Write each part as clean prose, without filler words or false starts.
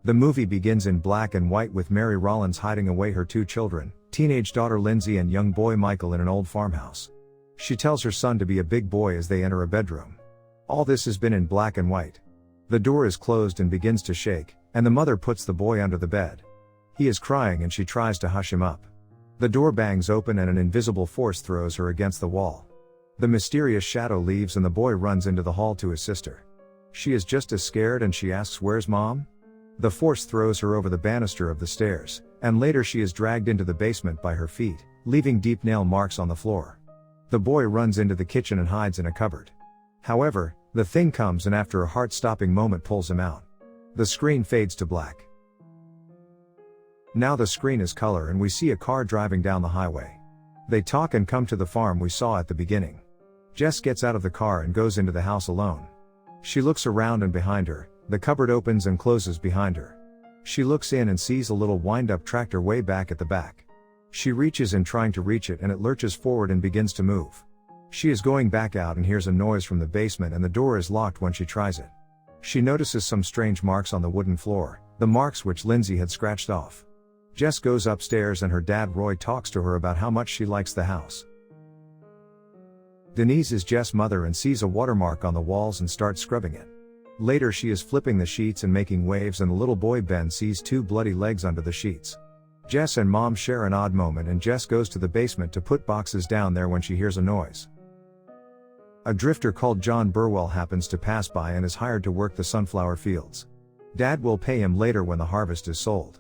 The movie begins in black and white with Mary Rollins hiding away her 2 children, teenage daughter Lindsay and young boy Michael, in an old farmhouse. She tells her son to be a big boy as they enter a bedroom. All this has been in black and white. The door is closed and begins to shake, and the mother puts the boy under the bed. He is crying and she tries to hush him up. The door bangs open and an invisible force throws her against the wall. The mysterious shadow leaves and the boy runs into the hall to his sister. She is just as scared and she asks, "Where's Mom?" The force throws her over the banister of the stairs, and later she is dragged into the basement by her feet, leaving deep nail marks on the floor. The boy runs into the kitchen and hides in a cupboard. However, the thing comes and after a heart-stopping moment pulls him out. The screen fades to black. Now the screen is color and we see a car driving down the highway. They talk and come to the farm we saw at the beginning. Jess gets out of the car and goes into the house alone. She looks around and behind her, the cupboard opens and closes behind her. She looks in and sees a little wind-up tractor way back at the back. She reaches in trying to reach it and it lurches forward and begins to move. She is going back out and hears a noise from the basement and the door is locked when she tries it. She notices some strange marks on the wooden floor, the marks which Lindsay had scratched off. Jess goes upstairs and her dad Roy talks to her about how much she likes the house. Denise is Jess' mother and sees a watermark on the walls and starts scrubbing it. Later she is flipping the sheets and making waves and the little boy Ben sees 2 bloody legs under the sheets. Jess and Mom share an odd moment and Jess goes to the basement to put boxes down there when she hears a noise. A drifter called John Burwell happens to pass by and is hired to work the sunflower fields. Dad will pay him later when the harvest is sold.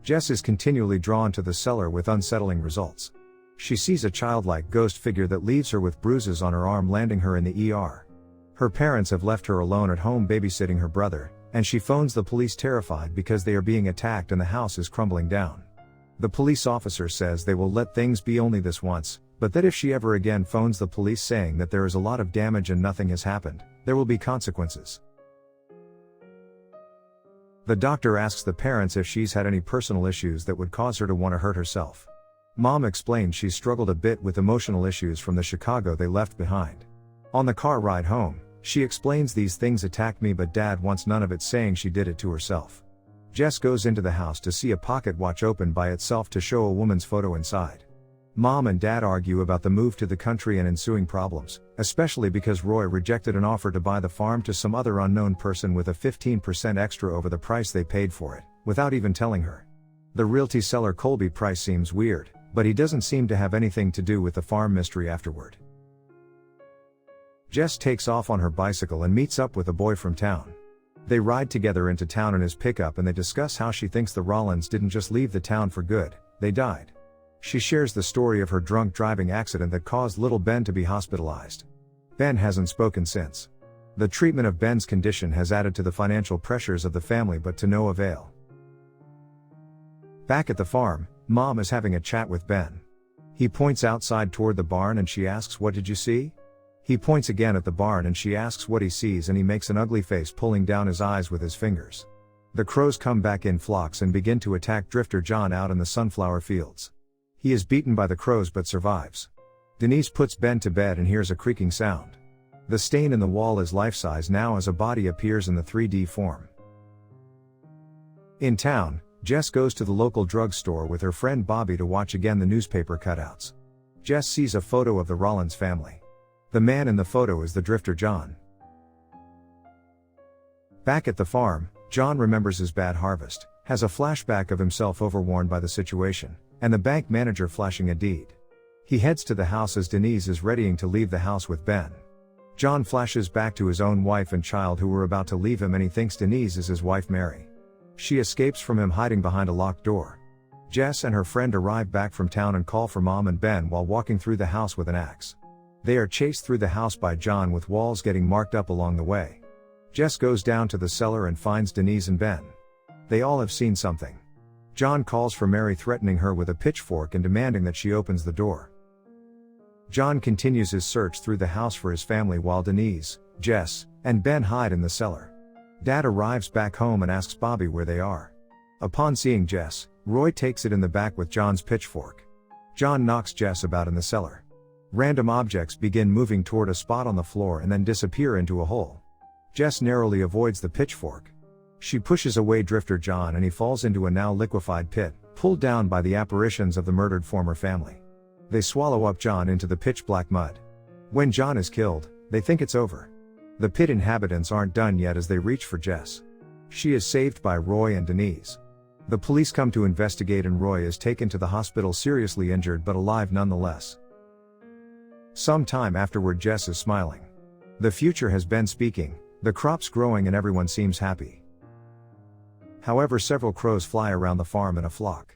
Jess is continually drawn to the cellar with unsettling results. She sees a childlike ghost figure that leaves her with bruises on her arm, landing her in the ER. Her parents have left her alone at home babysitting her brother, and she phones the police terrified because they are being attacked and the house is crumbling down. The police officer says they will let things be only this once, but that if she ever again phones the police saying that there is a lot of damage and nothing has happened, there will be consequences. The doctor asks the parents if she's had any personal issues that would cause her to want to hurt herself. Mom explains she's struggled a bit with emotional issues from the Chicago they left behind. On the car ride home, she explains these things attacked me but Dad wants none of it, saying she did it to herself. Jess goes into the house to see a pocket watch open by itself to show a woman's photo inside. Mom and Dad argue about the move to the country and ensuing problems, especially because Roy rejected an offer to buy the farm to some other unknown person with a 15% extra over the price they paid for it, without even telling her. The realty seller Colby Price seems weird, but he doesn't seem to have anything to do with the farm mystery afterward. Jess takes off on her bicycle and meets up with a boy from town. They ride together into town in his pickup and they discuss how she thinks the Rollins didn't just leave the town for good, they died. She shares the story of her drunk driving accident that caused little Ben to be hospitalized. Ben hasn't spoken since. The treatment of Ben's condition has added to the financial pressures of the family, but to no avail. Back at the farm, Mom is having a chat with Ben. He points outside toward the barn and she asks, "What did you see?" He points again at the barn and she asks what he sees and he makes an ugly face, pulling down his eyes with his fingers. The crows come back in flocks and begin to attack Drifter John out in the sunflower fields. He is beaten by the crows but survives. Denise puts Ben to bed and hears a creaking sound. The stain in the wall is life-size now as a body appears in the 3D form. In town, Jess goes to the local drugstore with her friend Bobby to watch again the newspaper cutouts. Jess sees a photo of the Rollins family. The man in the photo is the Drifter John. Back at the farm, John remembers his bad harvest, has a flashback of himself overworn by the situation, and the bank manager flashing a deed. He heads to the house as Denise is readying to leave the house with Ben. John flashes back to his own wife and child who were about to leave him and he thinks Denise is his wife Mary. She escapes from him hiding behind a locked door. Jess and her friend arrive back from town and call for Mom and Ben while walking through the house with an axe. They are chased through the house by John with walls getting marked up along the way. Jess goes down to the cellar and finds Denise and Ben. They all have seen something. John calls for Mary, threatening her with a pitchfork and demanding that she opens the door. John continues his search through the house for his family while Denise, Jess, and Ben hide in the cellar. Dad arrives back home and asks Bobby where they are. Upon seeing Jess, Roy takes it in the back with John's pitchfork. John knocks Jess about in the cellar. Random objects begin moving toward a spot on the floor and then disappear into a hole. Jess narrowly avoids the pitchfork. She pushes away Drifter John and he falls into a now liquefied pit, pulled down by the apparitions of the murdered former family. They swallow up John into the pitch-black mud. When John is killed, they think it's over. The pit inhabitants aren't done yet as they reach for Jess. She is saved by Roy and Denise. The police come to investigate and Roy is taken to the hospital seriously injured but alive nonetheless. Some time afterward, Jess is smiling. The future has been speaking, the crops growing and everyone seems happy. However, several crows fly around the farm in a flock.